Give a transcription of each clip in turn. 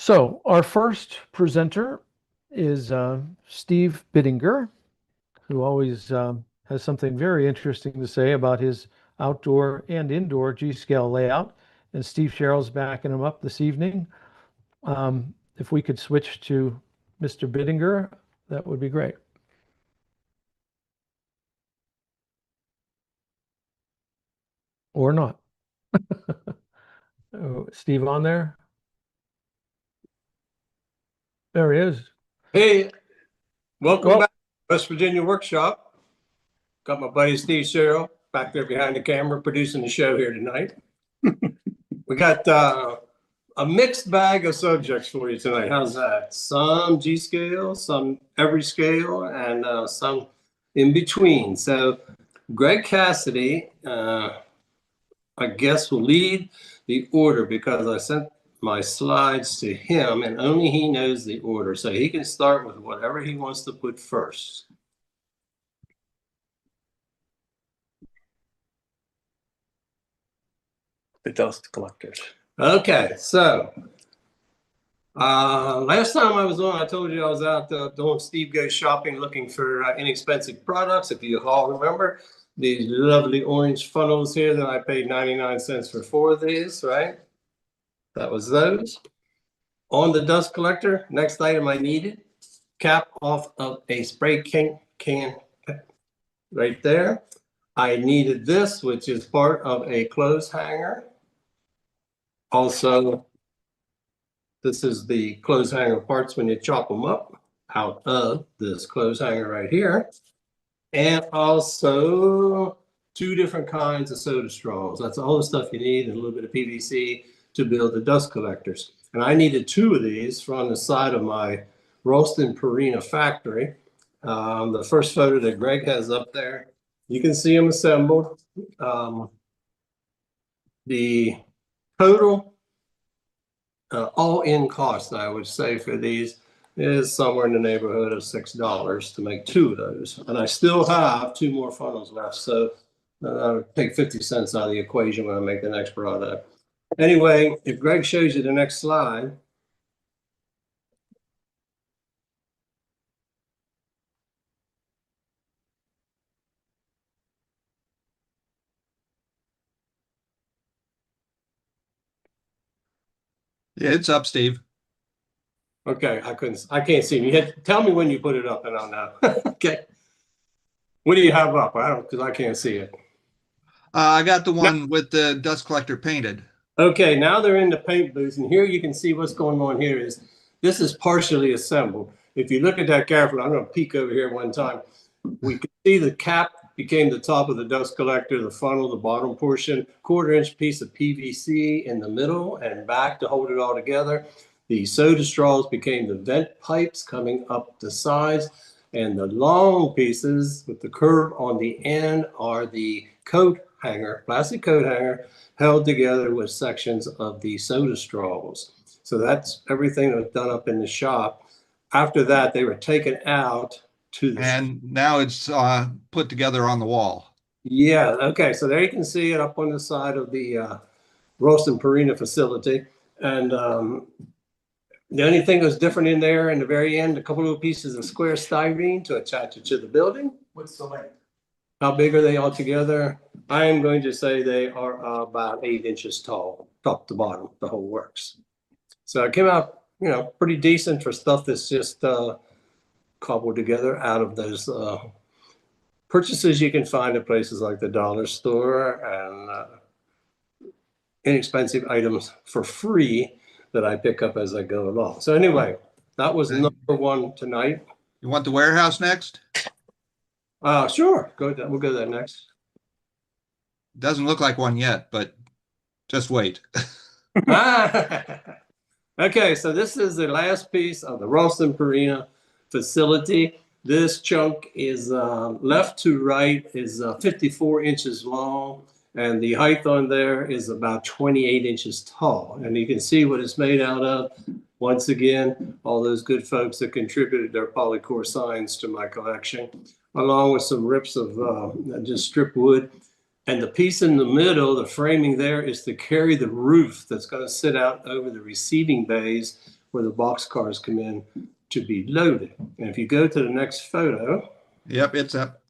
So our first presenter is Steve Bittinger, who always has something very interesting to say about his outdoor and indoor G-scale layout. And Steve Sherrill's backing him up this evening. If we could switch to Mr. Bittinger, that would be great. Or not. Oh, Steve on there? There he is. Hey, welcome back to West Virginia Workshop. Got my buddy Steve Sherrill back there behind the camera producing the show here tonight. We got a mixed bag of subjects for you tonight. How's that? Some G-scale, some every scale, and some in between. So Greg Cassidy, I guess, will lead the order because I sent my slides to him and only he knows the order. So he can start with whatever he wants to put first. The dust collectors. Okay, so last time I was on, I told you I was out doing Steve Goes Shopping looking for inexpensive products. If you all remember, these lovely orange funnels here that I paid 99 cents for 4 of these, right? That was those. On the dust collector, next item I needed, cap off of a spray can right there. I needed this, which is part of a clothes hanger. Also, this is the clothes hanger parts when you chop them up out of this clothes hanger right here. And also 2 different kinds of soda straws. That's all the stuff you need, and a little bit of PVC to build the dust collectors. And I needed 2 of these from the side of my Ralston Purina factory. The first photo that Greg has up there, you can see them assembled. The total all-in cost, I would say, for these is somewhere in the neighborhood of $6 to make 2 of those. And I still have 2 more funnels left. So I'll take 50 cents out of the equation when I make the next product. Anyway, if Greg shows you the next slide. Yeah, it's up, Steve. Okay, I can't see. You had, tell me when you put it up and I'll know. Okay. What do you have up? Because I can't see it. I got the one with the dust collector painted. Okay, now they're in the paint booth, and here you can see what's going on here is this is partially assembled. If you look at that carefully, I'm going to peek over here one time. We can see the cap became the top of the dust collector, the funnel, the bottom portion, 1/4-inch piece of PVC in the middle and back to hold it all together. The soda straws became the vent pipes coming up the sides, and the long pieces with the curve on the end are the coat hanger, plastic coat hanger, held together with sections of the soda straws. So that's everything that was done up in the shop. After that, they were taken out to the... And now it's put together on the wall. Yeah, okay, so there you can see it up on the side of the Ralston Purina facility. And the only thing that's different in there in the very end, a couple of pieces of square styrene to attach it to the building. What's the length? How big are they all together? I am going to say they are about 8 inches tall, top to bottom, the whole works. So it came out, you know, pretty decent for stuff that's just cobbled together out of those purchases you can find at places like the dollar store and inexpensive items for free that I pick up as I go along. So anyway, that was number 1 tonight. You want the warehouse next? Sure. We'll go there next. Doesn't look like one yet, but just wait. Okay, so this is the last piece of the Ralston Purina facility. This chunk is left to right is 54 inches long, and the height on there is about 28 inches tall. And you can see what it's made out of. Once again, all those good folks that contributed their polycore signs to my collection, along with some rips of just strip wood. And the piece in the middle, the framing there, is to carry the roof that's going to sit out over the receiving bays where the box cars come in to be loaded. And if you go to the next photo, Yep, it's up.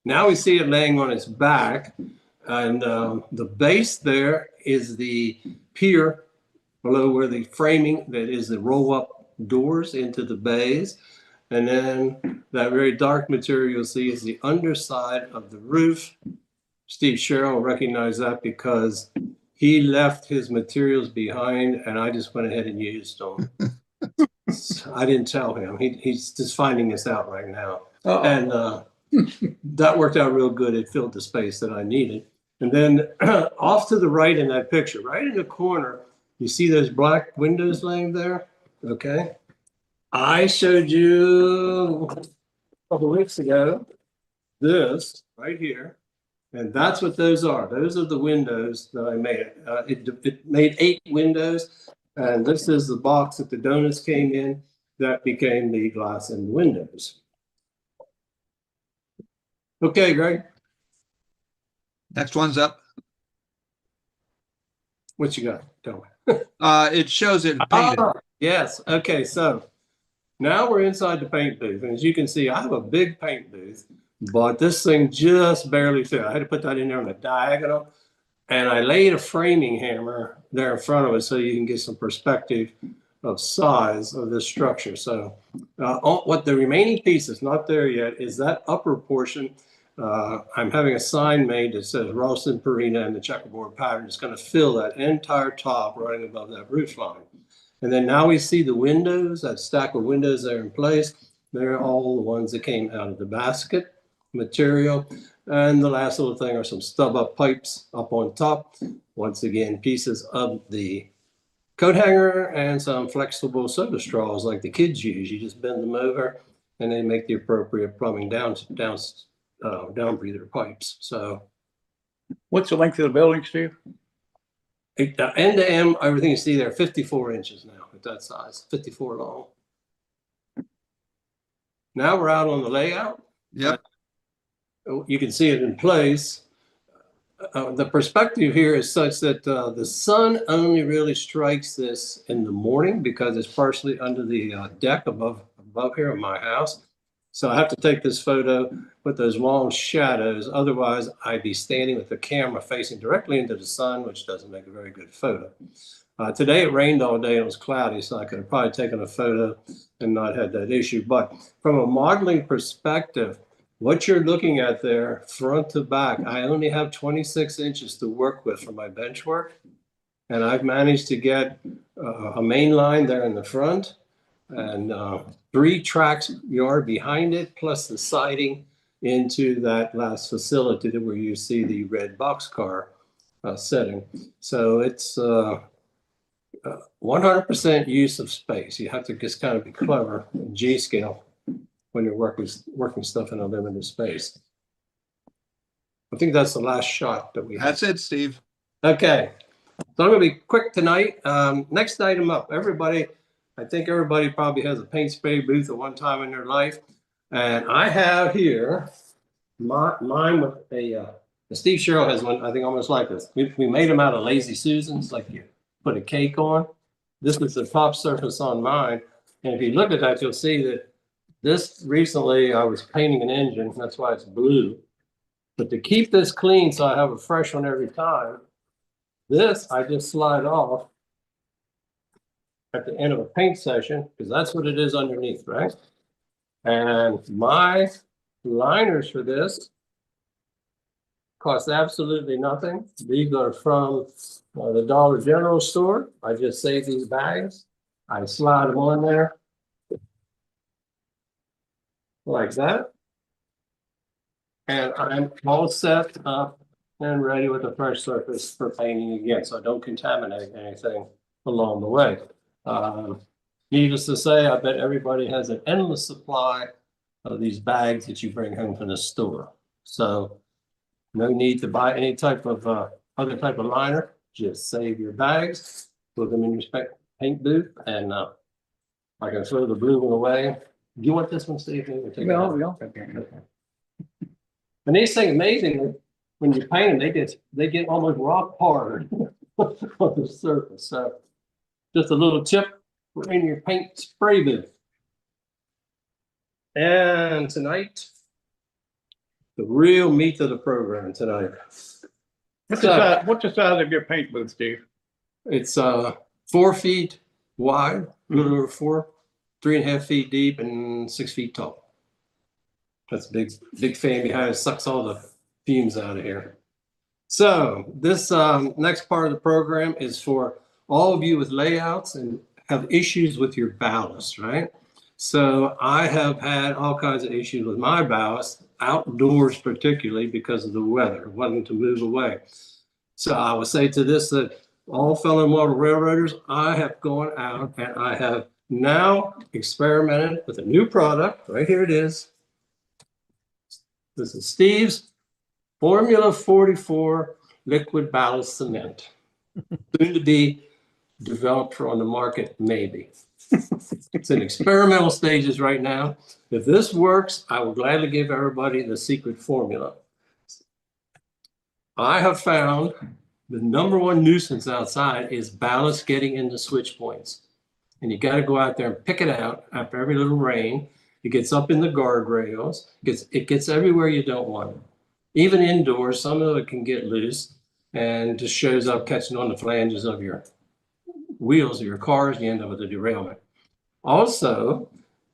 now we see it laying on its back, and the base there is the pier below where the framing that is the roll-up doors into the bays. And then that very dark material you'll see is the underside of the roof. Steve Sherrill recognized that because he left his materials behind and I just went ahead and used them. I didn't tell him. He's just finding this out right now. And that worked out real good. It filled the space that I needed. And then off to the right in that picture, right in the corner, you see those black windows laying there? Okay. I showed you a couple of weeks ago this right here. And that's what those are. Those are the windows that I made. It made 8 windows. And this is the box that the donuts came in that became the glass in the windows. Okay, Greg, Next one's up. what you got? Tell me. It shows it painted. Yes. Okay. So now we're inside the paint booth. And as you can see, I have a big paint booth, but this thing just barely fit. I had to put that in there on a diagonal. And I laid a framing hammer there in front of it so you can get some perspective of size of this structure. So what the remaining piece is not there yet is that upper portion. I'm having a sign made that says Ralston Purina and the checkerboard pattern is going to fill that entire top running above that roof line. And then now we see the windows, that stack of windows there in place. They're all the ones that came out of the basket material. And the last little thing are some stub up pipes up on top. Once again, pieces of the coat hanger and some flexible soda straws like the kids use. You just bend them over and they make the appropriate plumbing down breather pipes. So What's the length of the building, Steve? end to end, everything you see there, 54 inches now at that size, 54 long. Now we're out on the layout. Yep. You can see it in place. The perspective here is such that the sun only really strikes this in the morning because it's partially under the deck above here in my house. So I have to take this photo with those long shadows. Otherwise, I'd be standing with the camera facing directly into the sun, which doesn't make a very good photo. Today it rained all day and it was cloudy, so I could have probably taken a photo and not had that issue. But from a modeling perspective, what you're looking at there, front to back, I only have 26 inches to work with for my bench work. And I've managed to get a main line there in the front and 3 tracks yard behind it, plus the siding into that last facility where you see the red boxcar setting. So it's 100% use of space. You have to just kind of be clever in G scale when you're working stuff in a limited space. I think that's the last shot that we have. That's it, Steve. Okay, so I'm gonna be quick tonight. Next item up, everybody, I think everybody probably has a paint spray booth at one time in their life. And I have here mine with Steve Sherrill has one, I think almost like this. We made them out of Lazy Susans, like you put a cake on. This is the top surface on mine. And if you look at that, you'll see that this recently I was painting an engine, that's why it's blue. But to keep this clean so I have a fresh one every time, this I just slide off at the end of a paint session, because that's what it is underneath, right? And my liners for this cost absolutely nothing. These are from the Dollar General store. I just save these bags. I slide them on there like that. And I'm all set up and ready with a fresh surface for painting again, so I don't contaminate anything along the way. Needless to say, I bet everybody has an endless supply of these bags that you bring home from the store. So no need to buy any type of other type of liner. Just save your bags, put them in your paint booth, and I can throw the blue one away. Do you want this one, Steve? Well. And these things, amazingly, when you paint them, they get almost rock hard on the surface. So just a little tip We're in your paint spray booth. And tonight, the real meat of the program tonight. What's So, what's the size of your paint booth, Steve? it's 4 feet wide, a little over 4, 3.5 feet deep, and 6 feet tall. That's a big fan behind it, sucks all the fumes out of here. So this next part of the program is for all of you with layouts and have issues with your ballast, right? So I have had all kinds of issues with my ballast, outdoors particularly because of the weather, wanting to move away. So I would say to this that all fellow model railroaders, I have gone out and I have now experimented with a new product. Right here it is. This is Steve's Formula 44 liquid ballast cement. Soon to be developed on the market, maybe. It's in experimental stages right now. If this works, I will gladly give everybody the secret formula. I have found the #1 nuisance outside is ballast getting into switch points. And you got to go out there and pick it out after every little rain. It gets up in the guardrails. It gets everywhere you don't want it. Even indoors, some of it can get loose and just shows up catching on the flanges of your wheels of your cars, and you end up with a derailment. Also,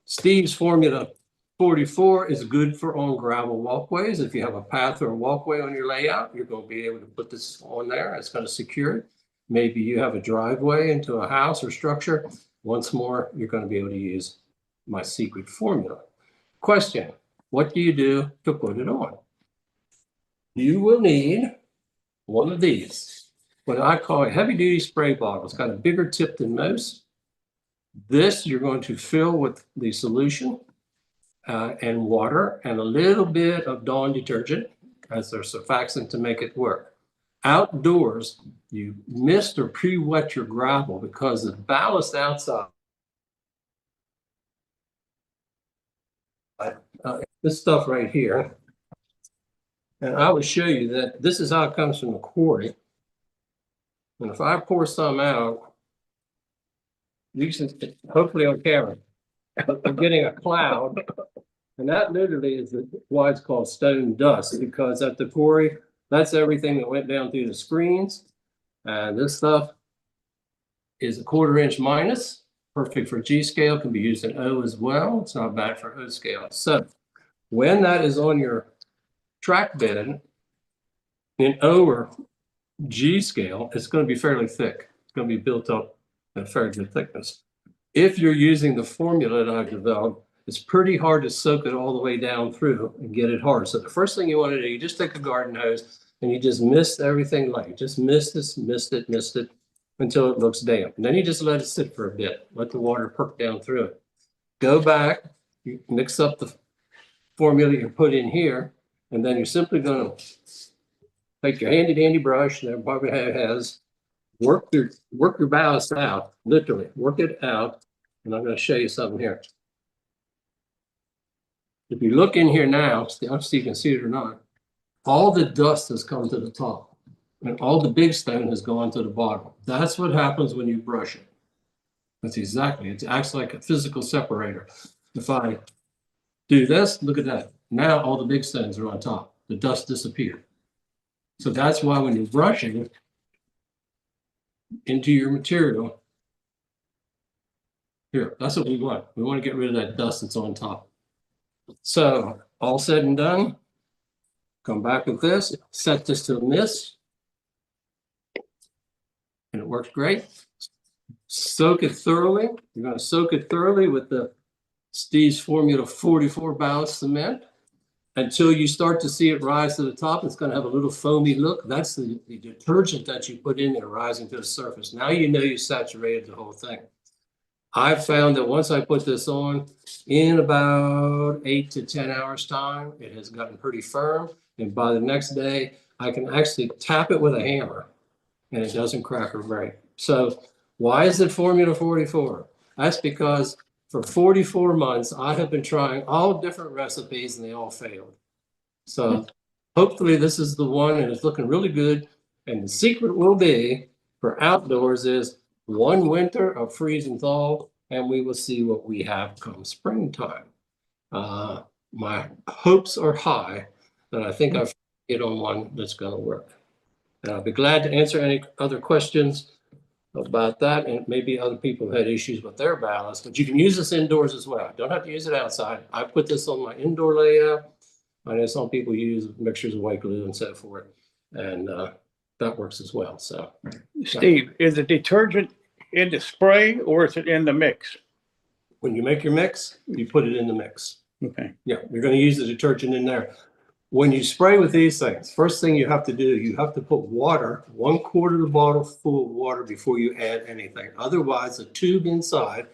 Steve's Formula 44 is good for on gravel walkways. If you have a path or a walkway on your layout, you're going to be able to put this on there. It's going to secure it. Maybe you have a driveway into a house or structure. Once more, you're going to be able to use my secret formula. Question: what do you do to put it on? You will need one of these, what I call a heavy duty spray bottle. It's got a bigger tip than most. This you're going to fill with the solution and water and a little bit of Dawn detergent as their surfactant to make it work. Outdoors, you mist or pre-wet your gravel because the ballast outside. This stuff right here. And I would show you that this is how it comes from the quarry. And if I pour some out, you can hopefully on camera, I'm getting a cloud. And that literally is why it's called stone dust, because at the quarry, that's everything that went down through the screens. And this stuff is a 1/4 inch minus, perfect for G scale, can be used in O as well. It's not bad for O scale. So when that is on your track bed in O or G scale, it's going to be fairly thick. It's going to be built up at a fairly good thickness. If you're using the formula that I've developed, it's pretty hard to soak it all the way down through and get it hard. So the first thing you want to do, you just take a garden hose and you just mist everything light. Just mist it until it looks damp. And then you just let it sit for a bit. Let the water perk down through it. Go back, you mix up the formula you put in here, and then you're simply going to take your handy dandy brush that everybody has, work your ballast out, literally work it out. And I'm going to show you something here. If you look in here now, I don't know if you can see it or not, all the dust has come to the top and all the big stone has gone to the bottom. That's what happens when you brush it. That's exactly, it acts like a physical separator. If I do this, look at that. Now all the big stones are on top. The dust disappeared. So that's why when you're brushing into your material, here, that's what we want. We want to get rid of that dust that's on top. So all said and done, come back with this, set this to a mist, and it works great. Soak it thoroughly. You're going to soak it thoroughly with the Steve's Formula 44 ballast cement until you start to see it rise to the top. It's going to have a little foamy look. That's the detergent that you put in there rising to the surface. Now you know you saturated the whole thing. I've found that once I put this on, in about 8 to 10 hours time, it has gotten pretty firm. And by the next day, I can actually tap it with a hammer and it doesn't crack or break. So why is it Formula 44? That's because for 44 months, I have been trying all different recipes and they all failed. So hopefully this is the one and it's looking really good. And the secret will be for outdoors is one winter of freeze and thaw, and we will see what we have come springtime. My hopes are high that I think I've hit on one that's going to work. And I'll be glad to answer any other questions about that. And maybe other people had issues with their ballast, but you can use this indoors as well. Don't have to use it outside. I put this on my indoor layout. I know some people use mixtures of white glue and so forth, and that works as well. So, Steve, is the detergent in the spray or is it in the mix? when you make your mix, you put it in the mix. Okay. Yeah, you're going to use the detergent in there. When you spray with these things, first thing you have to do, you have to put water, 1/4 of the bottle full of water before you add anything. Otherwise, the tube inside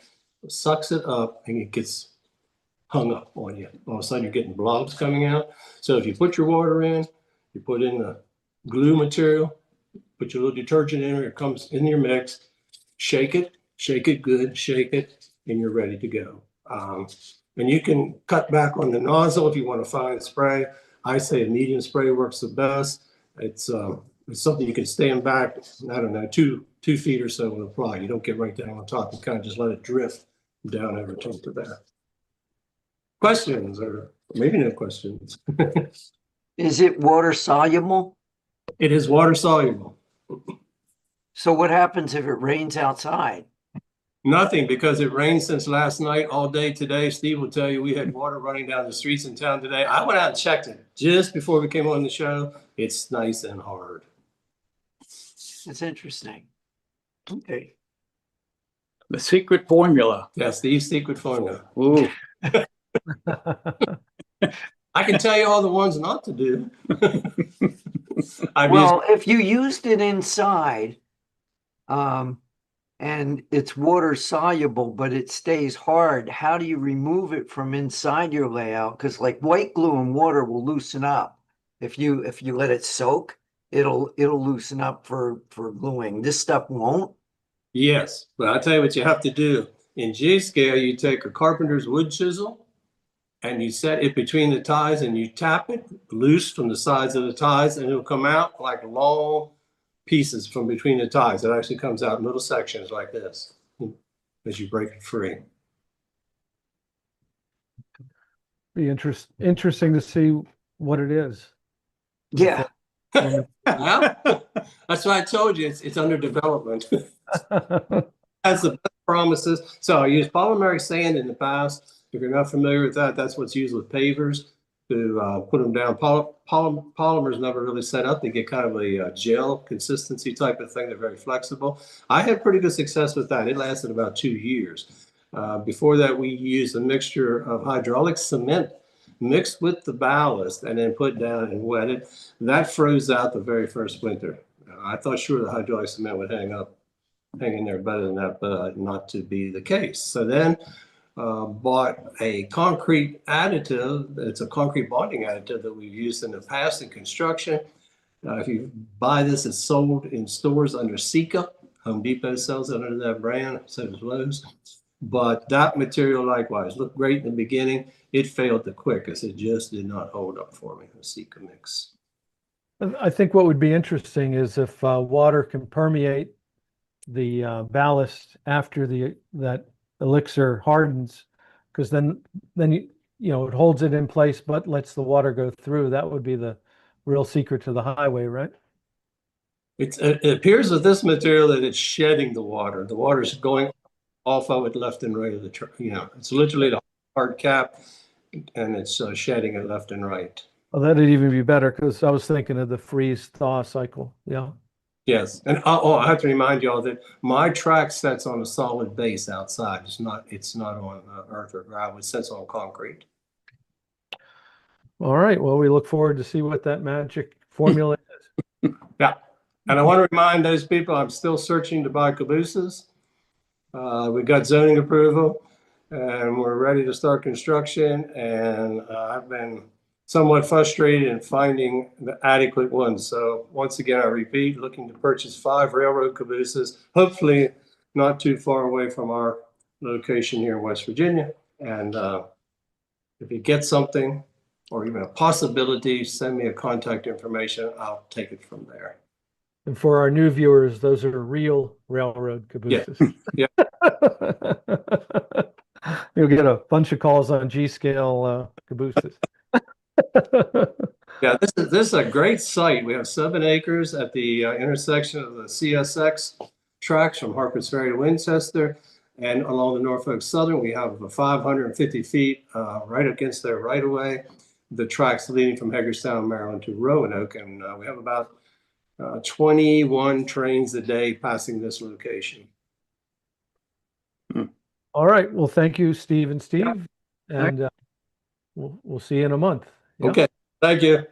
sucks it up and it gets hung up on you. All of a sudden, you're getting blobs coming out. So if you put your water in, you put in the glue material, put your little detergent in there, it comes in your mix, shake it good, shake it, and you're ready to go. And you can cut back on the nozzle if you want to fine spray. I say a medium spray works the best. It's something you can stand back, I don't know, two feet or so and apply. You don't get right down on top. You kind of just let it drift down over top of that. Questions, or maybe no questions? Is it water soluble? It is water soluble. So what happens if it rains outside? Nothing, because it rained since last night, all day today. Steve will tell you we had water running down the streets in town today. I went out and checked it just before we came on the show. It's nice and hard. That's interesting. Okay. The secret formula. That's Steve's secret formula. Ooh. I can tell you all the ones not to do. Well, if you used it inside, and it's water soluble, but it stays hard, how do you remove it from inside your layout? Because like white glue and water will loosen up. If you let it soak, it'll loosen up for gluing. This stuff won't. Yes, but I'll tell you what you have to do. In G-scale, you take a carpenter's wood chisel and you set it between the ties and you tap it loose from the sides of the ties, and it'll come out like long pieces from between the ties. It actually comes out in little sections like this as you break it free. Be interesting to see what it is. Yeah. Well, that's why I told you it's under development. Has the best promises. So I used polymeric sand in the past. If you're not familiar with that, that's what's used with pavers to put them down. Polymers never really set up. They get kind of a gel consistency type of thing. They're very flexible. I had pretty good success with that. It lasted about 2 years. Before that, we used a mixture of hydraulic cement mixed with the ballast and then put down and wet it. That froze out the very first winter. I thought sure the hydraulic cement would hang in there better than that, but not to be the case. So then bought a concrete additive. It's a concrete bonding additive that we've used in the past in construction. If you buy this, it's sold in stores under Sika. Home Depot sells it under that brand, so does Lowe's. But that material likewise looked great in the beginning. It failed the quickest. It just did not hold up for me, the Sika mix. I think what would be interesting is if water can permeate the ballast after that elixir hardens, because then it holds it in place but lets the water go through. That would be the real secret to the highway, right? It appears with this material that it's shedding the water. The water is going off of it left and right of the it's literally the hard cap, and it's shedding it left and right. Well, that'd even be better, because I was thinking of the freeze thaw cycle. Yeah. Yes, and I have to remind y'all that my track sets on a solid base outside. It's not on earth or gravel. It sets on concrete. All right. Well, we look forward to see what that magic formula is. Yeah, and I want to remind those people I'm still searching to buy cabooses. We got zoning approval, and we're ready to start construction. And I've been somewhat frustrated in finding the adequate ones. So once again, I repeat, looking to purchase 5 railroad cabooses, hopefully not too far away from our location here in West Virginia. And if you get something or even a possibility, send me a contact information. I'll take it from there. And for our new viewers, those are real railroad cabooses. Yeah. You'll get a bunch of calls on G-scale cabooses. Yeah, this is a great site. We have 7 acres at the intersection of the CSX tracks from Harpers Ferry to Winchester. And along the Norfolk Southern, we have 550 feet right against their right of way. The tracks leading from Hagerstown, Maryland to Roanoke. And we have about 21 trains a day passing this location. All right. Well, thank you, Steve and Steve. And we'll see you in a month. Yeah? Okay, thank you.